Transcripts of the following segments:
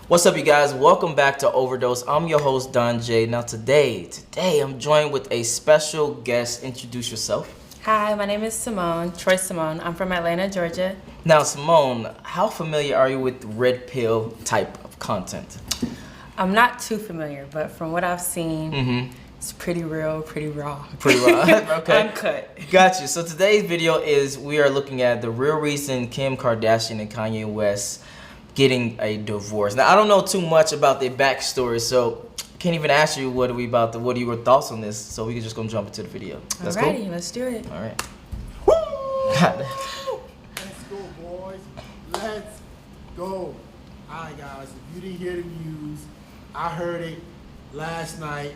What's up, you guys? Welcome back to Overdose. I'm your host, Don Jaye. Now today I'm joined with a special guest. Introduce yourself. Hi, my name is Simone, Troy Simone. I'm from Atlanta, Georgia. Now, Simone, how familiar are you with red pill type of content? I'm not too familiar, but from what I've seen, it's pretty real, pretty raw. Pretty raw. Okay. Uncut. Got you. So today's video is we are looking at the real reason Kim Kardashian and Kanye West getting a divorce. Now, I don't know too much about their backstory, so can't even ask you what are your thoughts on this, so we can just go jump into the video. Let's go. Alrighty, let's do it. All right. Let's go, boys. Let's go. Alright, guys, if you didn't hear the news, I heard it last night,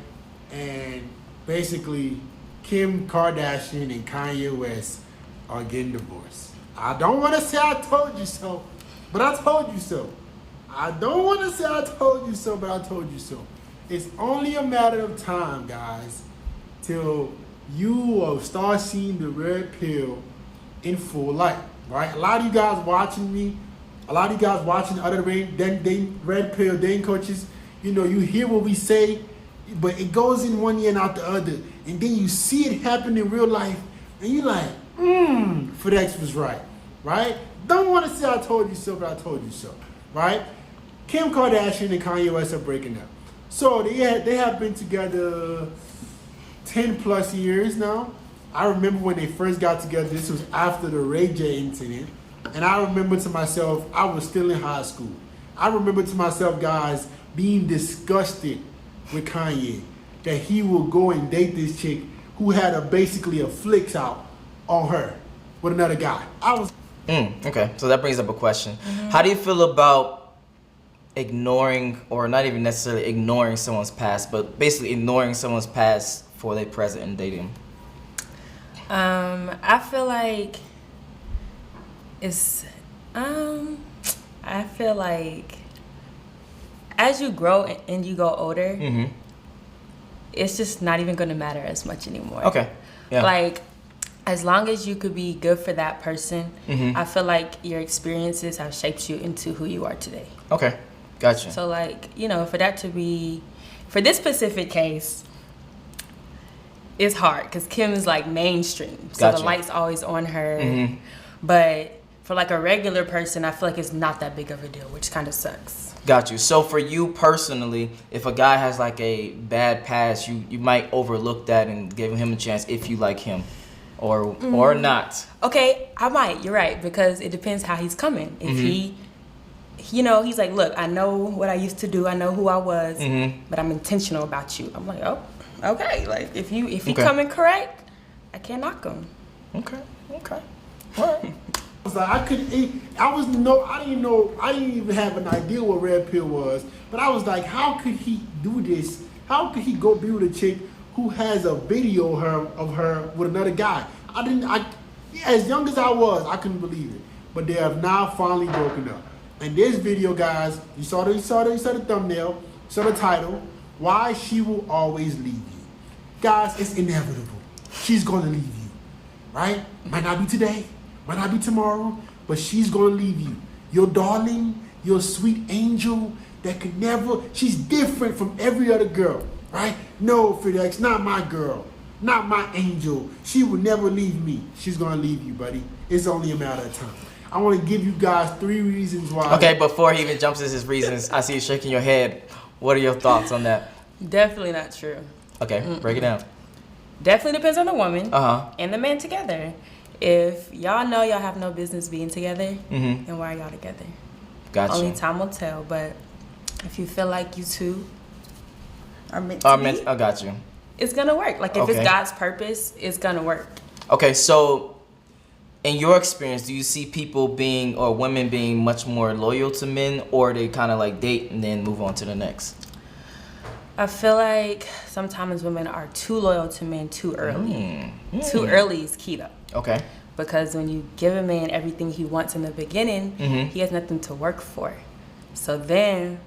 and basically Kim Kardashian and Kanye West are getting divorced. I don't want to say I told you so, but I told you so. I don't want to say I told you so, but I told you so. It's only a matter of time, guys, till you will start seeing the red pill in full light, right? A lot of you guys watching me, a lot of you guys watching other red pill dating coaches, you know, you hear what we say, but it goes in one ear and out the other, and then you see it happen in real life, and you're like, FitX was right? Don't want to say I told you so, but I told you so, right? Kim Kardashian and Kanye West are breaking up. So they have been together 10 plus years now. I remember when they first got together, this was after the Ray J incident, and I remember to myself, I was still in high school. I remember to myself, guys, being disgusted with Kanye, that he will go and date this chick who had basically a flicks out on her with another guy. Okay, so that brings up a question. How do you feel about ignoring, or not even necessarily ignoring someone's past, but basically ignoring someone's past for their present and dating? I feel like as you grow and you go older, it's just not even going to matter as much anymore. Okay. Yeah. Like, as long as you could be good for that person, I feel like your experiences have shaped you into who you are today. Okay. Gotcha. So, like, you know, for this specific case, it's hard because Kim is like mainstream. So Gotcha. The light's always on her. But for like a regular person, I feel like it's not that big of a deal, which kind of sucks. Got you. So for you personally, if a guy has like a bad past, you might overlook that and give him a chance if you like him, or not. Okay, I might. You're right, because it depends how he's coming. If he's like, look, I know what I used to do. I know who I was, but I'm intentional about you. I'm like, oh, okay. Like if he coming correct, I can't knock him. Okay. All right. I didn't even have an idea what red pill was, but I was like, how could he do this? How could he go be with a chick who has a video of her with another guy? As young as I was, I couldn't believe it. But they have now finally broken up. And this video, guys, you saw the thumbnail, saw the title, Why She Will Always Leave You. Guys, it's inevitable. She's gonna leave you, right? Might not be today, might not be tomorrow, but she's gonna leave you. Your darling, your sweet angel that could never, she's different from every other girl, right? No, FitX, not my girl, not my angel. She will never leave me. She's gonna leave you, buddy. It's only a matter of time. I want to give you guys 3 reasons why. Okay, before he even jumps into his reasons, I see you shaking your head. What are your thoughts on that? Definitely not true. Okay, break it down. Definitely depends on the woman and the man together. If y'all know y'all have no business being together, then why are y'all together? Gotcha. Only time will tell. But if you feel like you two are meant to be, I got you. It's gonna work. Like if it's God's purpose, it's gonna work. Okay, so in your experience, do you see people being, or women being, much more loyal to men, or they kind of like date and then move on to the next? I feel like sometimes women are too loyal to men too early. Too early is key though. Okay. Because when you give a man everything he wants in the beginning, he has nothing to work for. So then,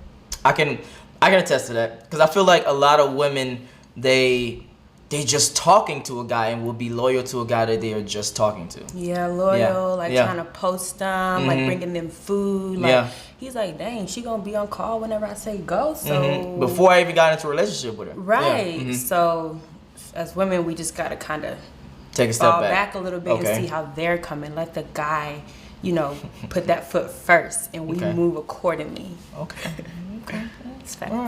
I can attest to that, because I feel like a lot of women, they they just talking to a guy and will be loyal to a guy that they are just talking to. Yeah, loyal, like trying to post them, like bringing them food. Like he's like, dang, she gonna be on call whenever I say go. So before I even got into a relationship with her. Right. So as women, we just gotta kind of take a step fall back a little bit and see how they're coming. Let the guy, you know, put that foot first, and we move accordingly. Okay. It's facts. All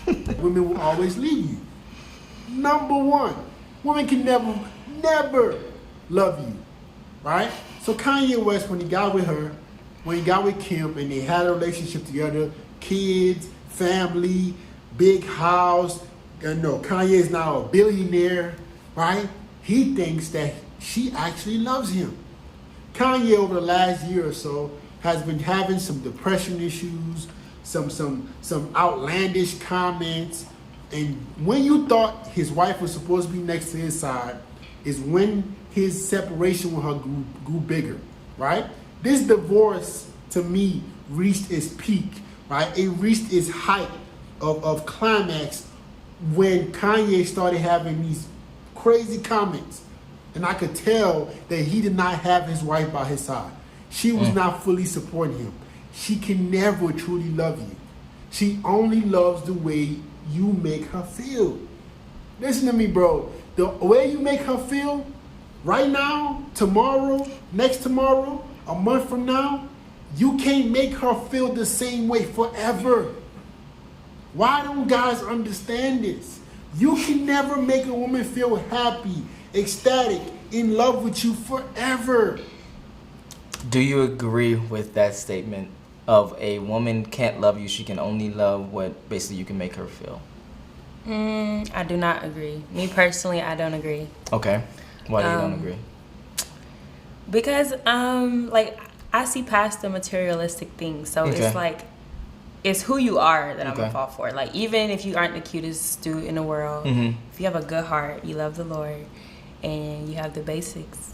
right. Women will always leave you. Number one, women can never love you, right? So Kanye West, when he got with her, when he got with Kim, and they had a relationship together, kids, family, big house, Kanye is now a billionaire, right? He thinks that she actually loves him. Kanye, over the last year or so, has been having some depression issues, some outlandish comments. And when you thought his wife was supposed to be next to his side is when his separation with her grew bigger, right? This divorce, to me, reached its peak, right? It reached its height of climax when Kanye started having these crazy comments. And I could tell that he did not have his wife by his side. She was not fully supporting him. She can never truly love you. She only loves the way you make her feel. Listen to me, bro. The way you make her feel right now, tomorrow, next tomorrow, a month from now, you can't make her feel the same way forever. Why don't guys understand this? You can never make a woman feel happy, ecstatic, in love with you forever. Do you agree with that statement of a woman can't love you, she can only love what basically you can make her feel? I do not agree. Me personally, I don't agree. Okay. Why do you don't agree? Because like I see past the materialistic things. So it's like it's who you are that I'm gonna fall for. Like even if you aren't the cutest dude in the world, if you have a good heart, you love the Lord, and you have the basics,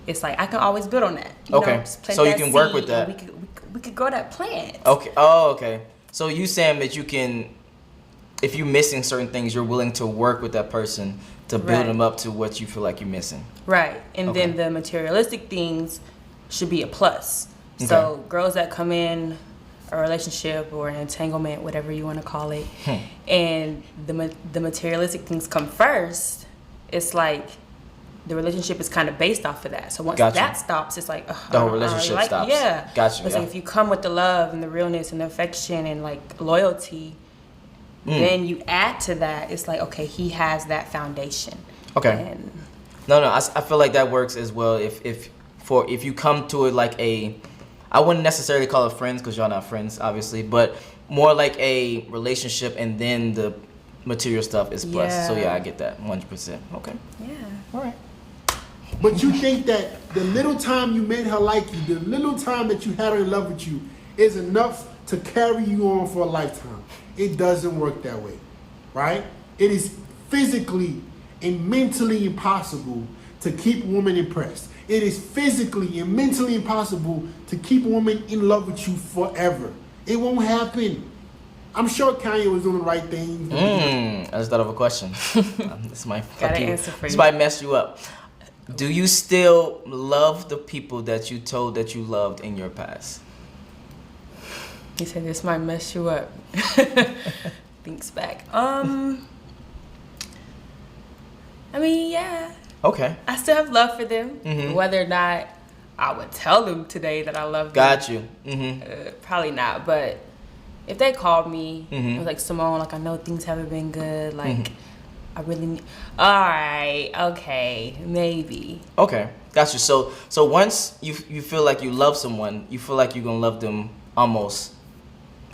it's like I can always build on that. You know, so you can work with that. We could grow that plant. Okay. Oh, okay. So you saying that you can, if you're missing certain things, you're willing to work with that person to build them up to what you feel like you're missing. Right. And then the materialistic things should be a plus. So girls that come in a relationship or an entanglement, whatever you want to call it, and the materialistic things come first, it's like the relationship is kind of based off of that. So once that stops, it's like the whole relationship stops. Yeah. Gotcha. But if you come with the love and the realness and the affection and like loyalty, then you add to that. It's like, okay, he has that foundation. Okay. And I feel like that works as well. If you come to it like I wouldn't necessarily call it friends because y'all not friends, obviously, but more like a relationship, and then the material stuff is plus. Yeah. So yeah, I get that 100%. Okay. Yeah. All right. But you think that the little time you made her like you, the little time that you had her in love with you, is enough to carry you on for a lifetime. It doesn't work that way, right? It is physically and mentally impossible to keep a woman impressed. It is physically and mentally impossible to keep a woman in love with you forever. It won't happen. I'm sure Kanye was doing the right thing. I just thought of a question. This might answer for you. This might mess you up. Do you still love the people that you told that you loved in your past? He said this might mess you up. Thinks back. I mean, yeah. Okay. I still have love for them. Whether or not I would tell them today that I love them. Got you. Probably not. But if they called me, it was like, Simone, like I know things haven't been good. Like I really need. All right. Okay. Maybe. Okay. Got you. So once you feel like you love someone, you feel like you're gonna love them almost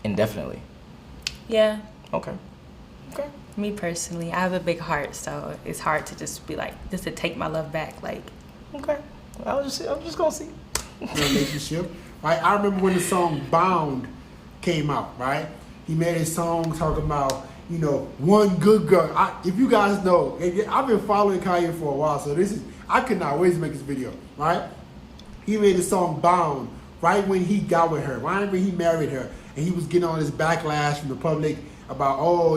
indefinitely. Yeah. Okay. Me personally, I have a big heart, so it's hard to just be like, just to take my love back. Like, okay. I'm just gonna see. Relationship, right? I remember when the song "Bound" came out, right? He made a song talking about, one good girl. If you guys know, I've been following Kanye for a while, so I could not wait to make this video, right? He made the song "Bound" right when he got with her, right when he married her, and he was getting all this backlash from the public about,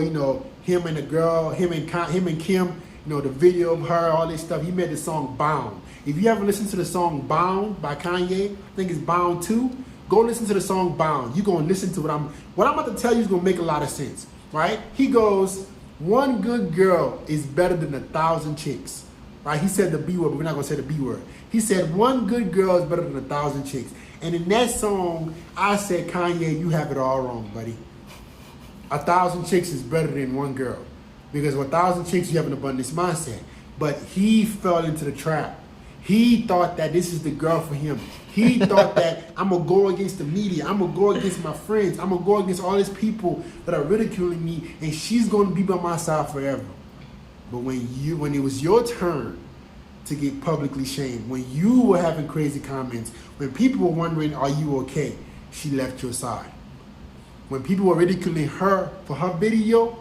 him and the girl, him and Kim, you know, the video of her, all this stuff. He made the song Bound. If you ever listen to the song Bound by Kanye, I think it's Bound 2, go listen to the song Bound. You're going to listen to what I'm about to tell you is going to make a lot of sense, right? He goes, one good girl is better than 1,000 chicks, right? He said the B word, but we're not going to say the B word. He said one good girl is better than 1,000 chicks. And in that song, I said, Kanye, you have it all wrong, buddy. 1,000 chicks is better than one girl. Because with 1,000 chicks, you have an abundance mindset. But he fell into the trap. He thought that this is the girl for him. He thought that I'm going to go against the media. I'm going to go against my friends. I'm going to go against all these people that are ridiculing me. And she's going to be by my side forever. But when it was your turn to get publicly shamed, when you were having crazy comments, when people were wondering, are you okay? She left your side. When people were ridiculing her for her video,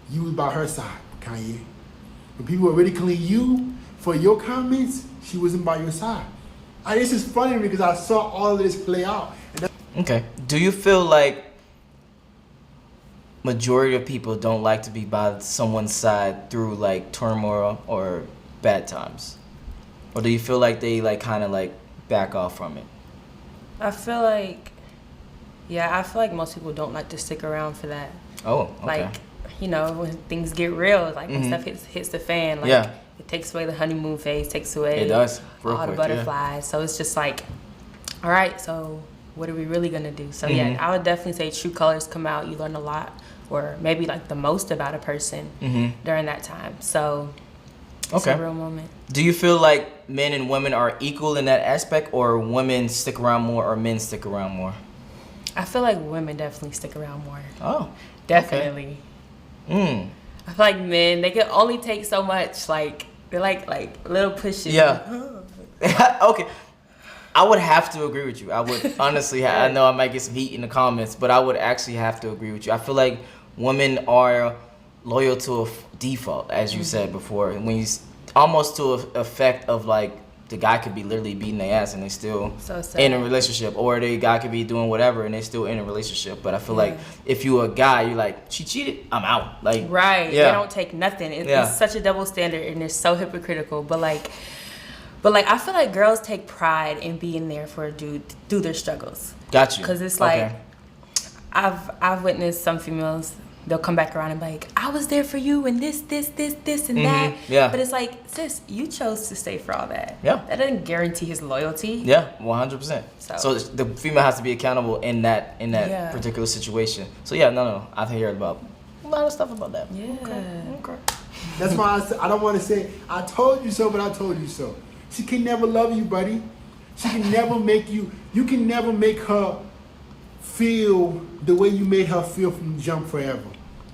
you was by her side, Kanye. When people were ridiculing you for your comments, she wasn't by your side. And this is funny because I saw all of this play out. Okay. Do you feel like majority of people don't like to be by someone's side through like turmoil or bad times? Or do you feel like they like kind of like back off from it? I feel like most people don't like to stick around for that. Oh, okay. Like, you know, when things get real, like when stuff hits the fan, like it takes away the honeymoon phase, takes away it does. all the butterflies. So it's just like, all right, so what are we really gonna do? So yeah, I would definitely say true colors come out. You learn a lot, or maybe like the most about a person during that time. So it's a real moment. Do you feel like men and women are equal in that aspect, or women stick around more, or men stick around more? I feel like women definitely stick around more. Oh, definitely. I feel like men, they can only take so much. Like they're like little pushes. Yeah. Okay. I would have to agree with you. I would honestly. I know I might get some heat in the comments, but I would actually have to agree with you. I feel like women are loyal to a default, as you said before. When you almost to a effect of like the guy could be literally beating their ass and they still in a relationship, or the guy could be doing whatever and they still in a relationship. But I feel like if you a guy, you're like, she cheated, I'm out. Like they don't take nothing. It's such a double standard and it's so hypocritical. But like I feel like girls take pride in being there for a dude through their struggles. Got you. Because it's like I've witnessed some females, they'll come back around and be like, I was there for you and this and that. Yeah. But it's like, sis, you chose to stay for all that. Yeah. That doesn't guarantee his loyalty. Yeah, 100%. So the female has to be accountable in that particular situation. So yeah, no. I've heard about a lot of stuff about that. Yeah. Okay. That's why I don't want to say, I told you so, but I told you so. She can never love you, buddy. She can never make you can never make her feel the way you made her feel from the jump forever.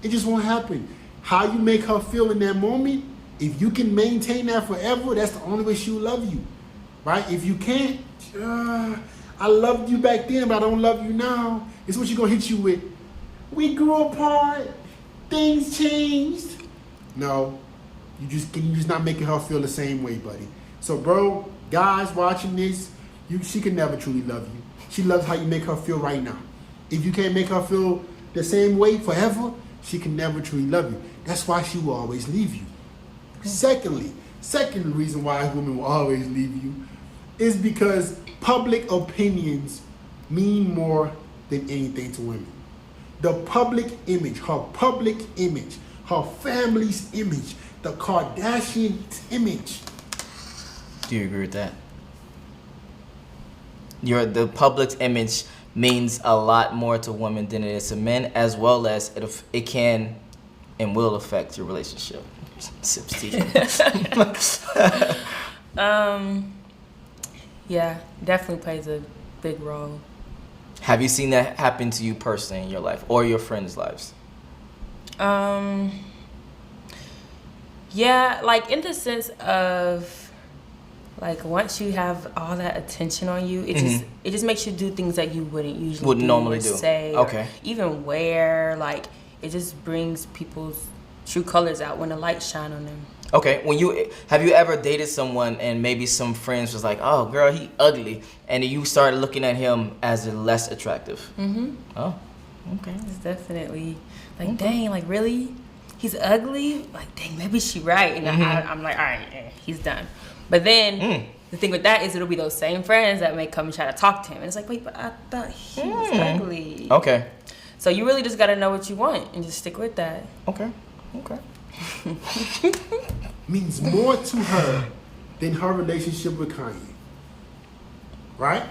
It just won't happen. How you make her feel in that moment, if you can maintain that forever, that's the only way she'll love you, right? If you can't, I loved you back then, but I don't love you now. It's what she's gonna hit you with. We grew apart. Things changed. No, you're just not making her feel the same way, buddy. So, bro, guys watching this, she can never truly love you. She loves how you make her feel right now. If you can't make her feel the same way forever, she can never truly love you. That's why she will always leave you. Second reason why women will always leave you is because public opinions mean more than anything to women. The public image, her family's image, the Kardashian's image. Do you agree with that? The public's image means a lot more to women than it is to men, as well as it can and will affect your relationship. Sips tea. Yeah, definitely plays a big role. Have you seen that happen to you personally in your life or your friends' lives? Yeah, like in the sense of like once you have all that attention on you, it just makes you do things that you wouldn't normally do. Say, or even wear. Like it just brings people's true colors out when the light shine on them. Okay, have you ever dated someone and maybe some friends was like, oh girl, he ugly, and you started looking at him as less attractive? Oh, okay. It's definitely like, dang, like really? he's ugly. Like, dang, maybe she right. And I'm like, all right, he's done. But then the thing with that is it'll be those same friends that may come and try to talk to him. And it's like, wait, but I thought he was ugly. Okay. So you really just got to know what you want and just stick with that. Okay. Means more to her than her relationship with Kanye. Right?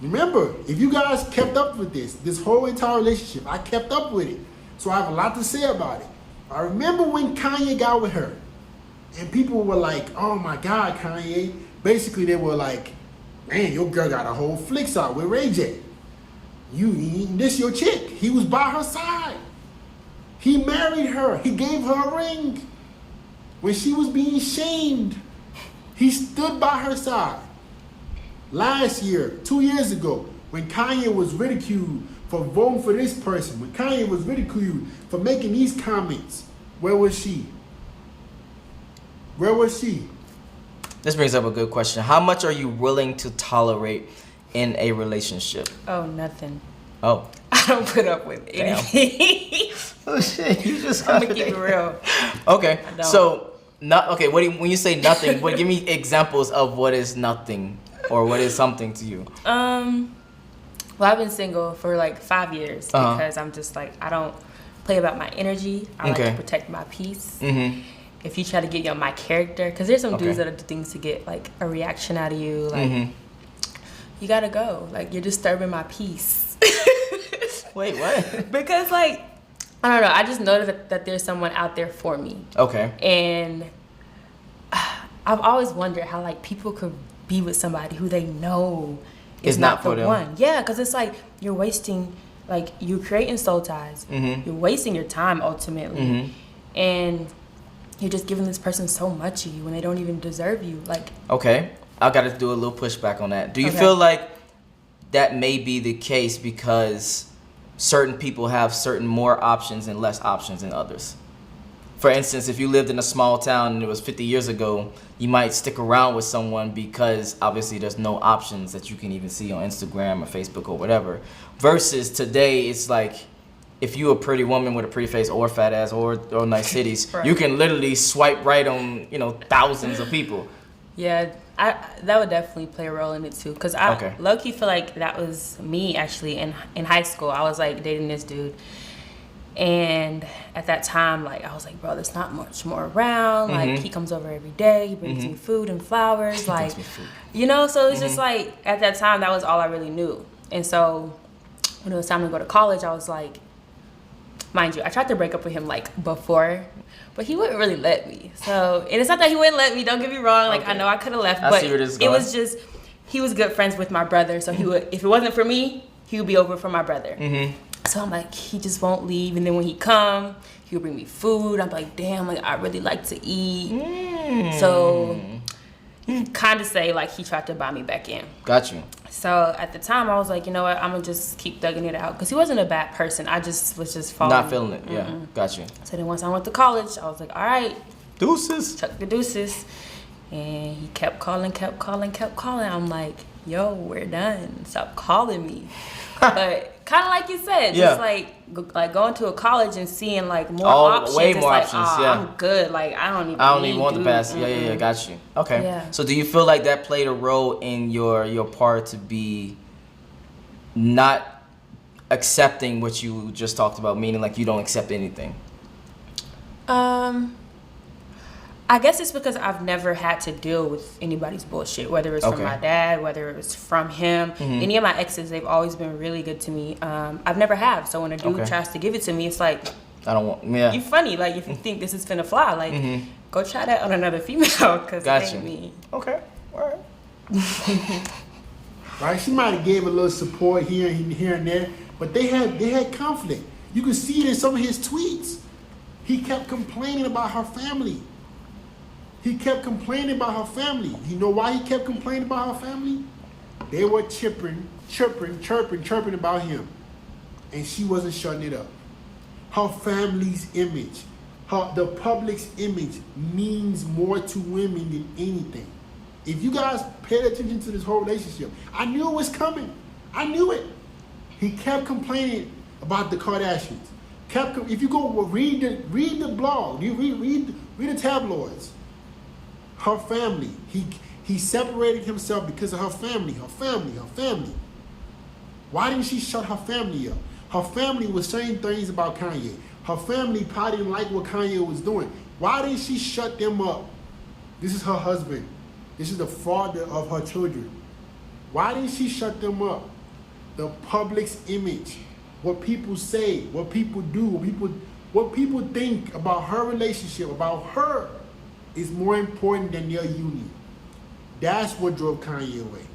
Remember, if you guys kept up with this whole entire relationship, I kept up with it. So I have a lot to say about it. I remember when Kanye got with her, and people were like, oh my God, Kanye. Basically, they were like, man, your girl got a whole flicks out with Ray J. This your chick. He was by her side. He married her. He gave her a ring. When she was being shamed, he stood by her side. Last year, 2 years ago, when Kanye was ridiculed for voting for this person, when Kanye was ridiculed for making these comments, where was she? Where was she? This brings up a good question. How much are you willing to tolerate in a relationship? Oh, nothing. Oh. I don't put up with anything. Oh shit! You just I'm gonna keep it real. Okay, so when you say nothing, give me examples of what is nothing or what is something to you. Well, I've been single for like 5 years because I'm just like, I don't play about my energy. I like to protect my peace. If you try to get on my character, because there's some dudes that do things to get like a reaction out of you, like you gotta go. Like, you're disturbing my peace. Wait, what? Because like, I don't know. I just know that there's someone out there for me. Okay. And I've always wondered how like people could be with somebody who they know is not the for them. one. Yeah, because it's like you're wasting, like you're creating soul ties. You're wasting your time ultimately, and you're just giving this person so much of you when they don't even deserve you. Like, okay, I got to do a little pushback on that. Do you feel like that may be the case because certain people have certain more options and less options than others? For instance, if you lived in a small town and it was 50 years ago, you might stick around with someone because obviously there's no options that you can even see on Instagram or Facebook or whatever. Versus today, it's like if you a pretty woman with a pretty face or fat ass or nice titties, you can literally swipe right on thousands of people. Yeah, that would definitely play a role in it too. Because I low-key feel like that was me actually in high school. I was like dating this dude. And at that time, like, I was like, bro, there's not much more around. Like, he comes over every day. He brings me food and flowers. Like, so it's just like, at that time, that was all I really knew. And so when it was time to go to college, I was like, mind you, I tried to break up with him like before, but he wouldn't really let me. So, and it's not that he wouldn't let me, don't get me wrong. Like, I know I could have left, but it was just, he was good friends with my brother. So he would, if it wasn't for me, he would be over for my brother. So I'm like, he just won't leave. And then when he come, he'll bring me food. I'm like, damn, like, I really like to eat. So you kind of say like he tried to buy me back in. Got you. So at the time, I was like, you know what, I'm going to just keep thugging it out. Because he wasn't a bad person. I just was just falling. Not feeling it, yeah. Got you. So then once I went to college, I was like, all right. Deuces. Chuck the deuces. And he kept calling. I'm like, yo, we're done. Stop calling me. But kind of like you said, just like going to a college and seeing like more options. Way more options, I'm good. Like, I don't even want the pass. Yeah, got you. Okay. Yeah. So do you feel like that played a role in your part to be not accepting what you just talked about, meaning like you don't accept anything? I guess it's because I've never had to deal with anybody's bullshit, whether it's from my dad, whether it's from him. Any of my exes, they've always been really good to me. I've never have. So when a dude tries to give it to me, it's like, I don't want, you funny. Like, if you think this is finna fly, like, go try that on another female, because it ain't me. Okay, all right. Right, she might have gave a little support here and there, but they had conflict. You could see it in some of his tweets. He kept complaining about her family. You know why he kept complaining about her family? They were chirping about him. And she wasn't shutting it up. Her family's image, the public's image means more to women than anything. If you guys paid attention to this whole relationship, I knew it was coming. I knew it. He kept complaining about the Kardashians. If you go read the blog, you read the tabloids. Her family, he separated himself because of her family. Why didn't she shut her family up? Her family was saying things about Kanye. Her family probably didn't like what Kanye was doing. Why didn't she shut them up? This is her husband. This is the father of her children. Why didn't she shut them up? The public's image, what people say, what people do, what people think about her relationship, about her, is more important than their union. That's what drove Kanye away.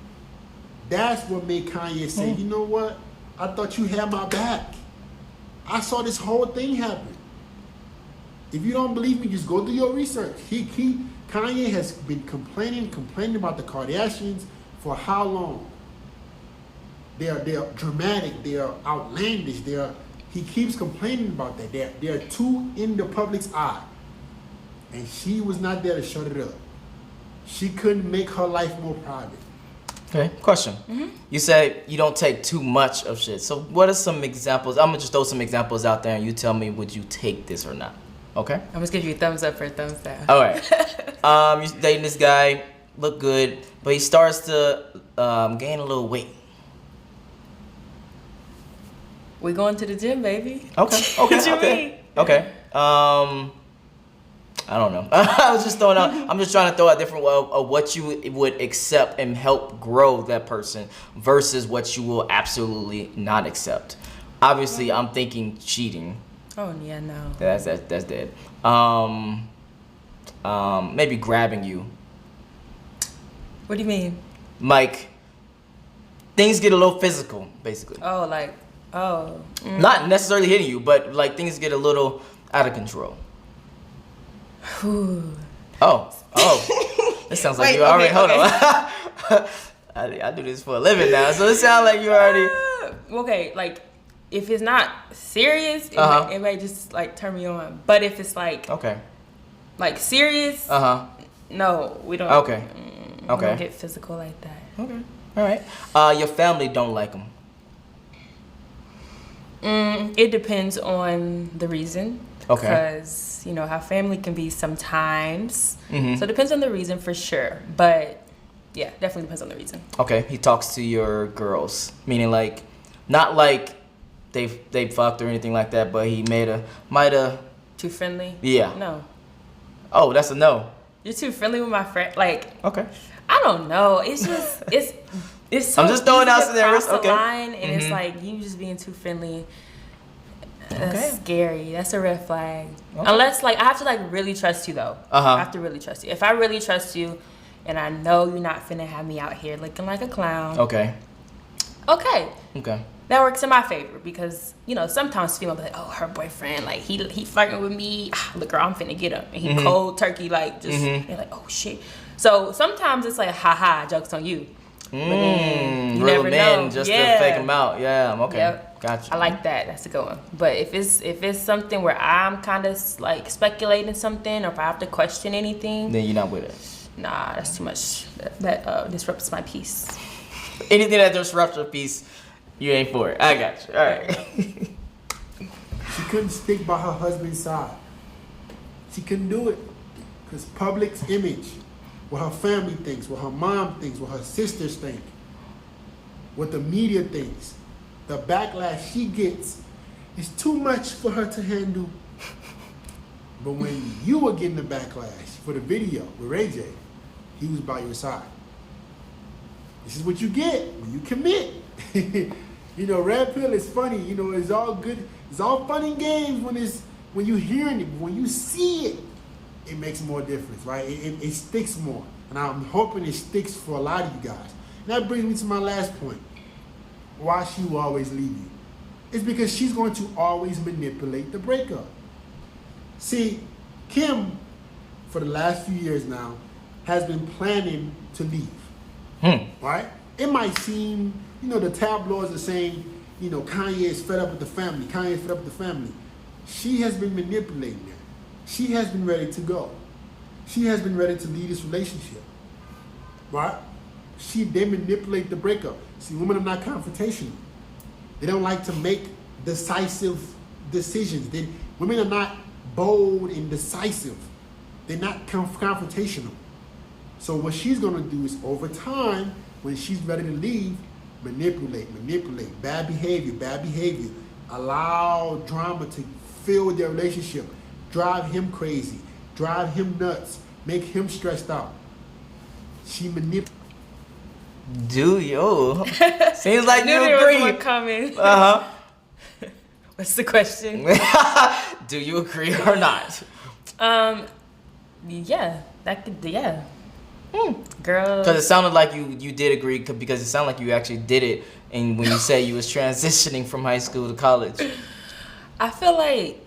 That's what made Kanye say, you know what? I thought you had my back. I saw this whole thing happen. If you don't believe me, just go do your research. Kanye has been complaining about the Kardashians for how long? They are dramatic, they are outlandish, he keeps complaining about that. They are too in the public's eye. And she was not there to shut it up. She couldn't make her life more private. Okay, question. You said you don't take too much of shit. So what are some examples? I'm gonna just throw some examples out there and you tell me would you take this or not. Okay? I'm gonna give you a thumbs up or a thumbs down. All right. You're dating this guy, look good, but he starts to gain a little weight. We going to the gym, baby. Okay. What you mean? Okay. I don't know. I was just throwing out. I'm just trying to throw out different of what you would accept and help grow that person versus what you will absolutely not accept. Obviously, I'm thinking cheating. Oh yeah, no. That's dead. Maybe grabbing you. What do you mean? Like things get a little physical, basically. Oh, like Not necessarily hitting you, but like things get a little out of control. Whew. Oh. This sounds like Wait, you already. okay, Hold on. I do this for a living now, so it sounds like you already. Okay, like if it's not serious, it may just like turn me on. But if it's like serious, no, we don't. Okay. We don't get physical like that. Okay. All right. Your family don't like him. It depends on the reason. Okay. Because, how family can be sometimes. So it depends on the reason for sure. But, yeah, definitely depends on the reason. Okay. He talks to your girls. Meaning, like, not like they fucked or anything like that, but he might have. Too friendly? Yeah. No. Oh, that's a no. You're too friendly with my friend. Like, okay. I don't know. It's just, it's so I'm just throwing out scenarios. cross the Okay. line, and it's like you just being too friendly. That's scary. That's a red flag. Okay. Unless I have to really trust you though. I have to really trust you. If I really trust you, and I know you're not finna have me out here looking like a clown. Okay. That works in my favor because sometimes females be like, oh, her boyfriend he flirting with me. Look, girl, I'm finna get him, and he cold turkey You're like, oh shit. So sometimes it's like, haha, jokes on you. But then you real never men know. just to fake them out. Yeah, okay. Yep. Gotcha. I like that. That's a good one. But if it's something where I'm kind of speculating something, or if I have to question anything, then you're not with it. Nah, that's too much. That disrupts my peace. Anything that disrupts your peace, you ain't for it. I got you. All right. She couldn't stick by her husband's side. She couldn't do it because public's image, what her family thinks, what her mom thinks, what her sisters think, what the media thinks, the backlash she gets is too much for her to handle. But when you were getting the backlash for the video with Ray J, he was by your side. This is what you get when you commit. Red pill is funny. It's all good. It's all fun and games when you're hearing it. But when you see it, it makes more difference, right? It sticks more. And I'm hoping it sticks for a lot of you guys. And that brings me to my last point. Why she will always leave you. It's because she's going to always manipulate the breakup. See, Kim, for the last few years now, has been planning to leave. Right? It might seem, the tabloids are saying, Kanye is fed up with the family. Kanye is fed up with the family. She has been manipulating that. She has been ready to go. She has been ready to leave this relationship. Right? They manipulate the breakup. See, women are not confrontational. They don't like to make decisive decisions. Women are not bold and decisive. They're not confrontational. So what she's gonna do is, over time, when she's ready to leave, manipulate, bad behavior, allow drama to fill their relationship, drive him crazy, drive him nuts, make him stressed out. She manipulates. Do you? Seems like you There was agree. one coming. What's the question? Do you agree or not? Yeah, that could, yeah. Girl. Because it sounded like you did agree, because it sounded like you actually did it, and when you say you was transitioning from high school to college. I feel like,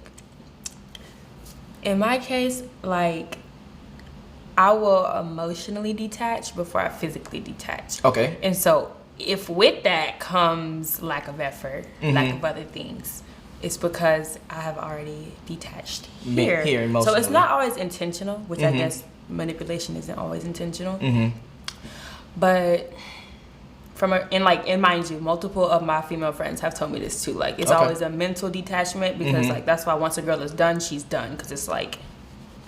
in my case, like, I will emotionally detach before I physically detach. Okay. And so, if with that comes lack of effort, lack of other things, it's because I have already detached here. Here, so emotionally. it's not always intentional, which I guess manipulation isn't always intentional. But and mind you, multiple of my female friends have told me this too. Like, it's always a mental detachment, because like, that's why once a girl is done, she's done, because it's like,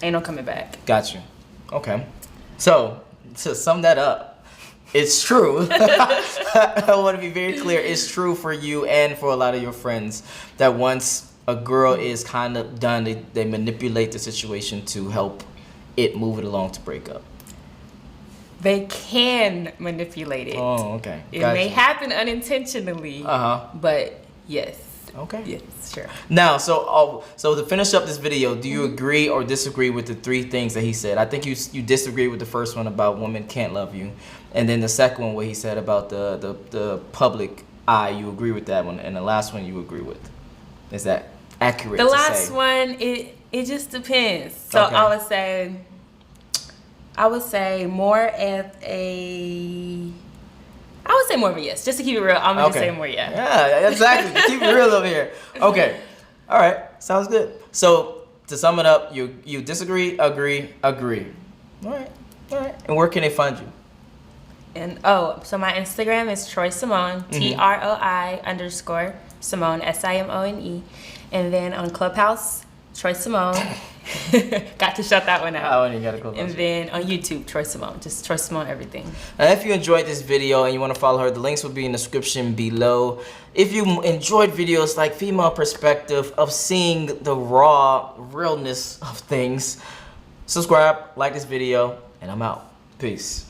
ain't no coming back. Got you. Okay. So, to sum that up, it's true. I want to be very clear. It's true for you and for a lot of your friends that once a girl is kind of done, they manipulate the situation to help it move it along to break up. They can manipulate it. Oh, okay. It may happen unintentionally. But yes. Okay. Yes, sure. Now, so to finish up this video, do you agree or disagree with the 3 things that he said? I think you disagree with the first one about women can't love you, and then the second one, what he said about the public eye, you agree with that one, and the last one you agree with. Is that accurate? The last one, it just depends. So Okay. I would say more at a. I would say more of a yes. Just to keep it real, I'm gonna just say more yeah. Yeah, exactly. Keep it real over here. Okay. All right. Sounds good. So to sum it up, you disagree, agree. All right. And where can they find you? And so my Instagram is Troy Simone, TROI_ Simone, SIMONE, and then on Clubhouse, Troy Simone. Got to shut that one out. Oh, and you gotta Clubhouse. And then on YouTube, Troy Simone, just Troy Simone everything. And if you enjoyed this video and you want to follow her, the links will be in the description below. If you enjoyed videos like female perspective of seeing the raw realness of things, subscribe, like this video, and I'm out. Peace.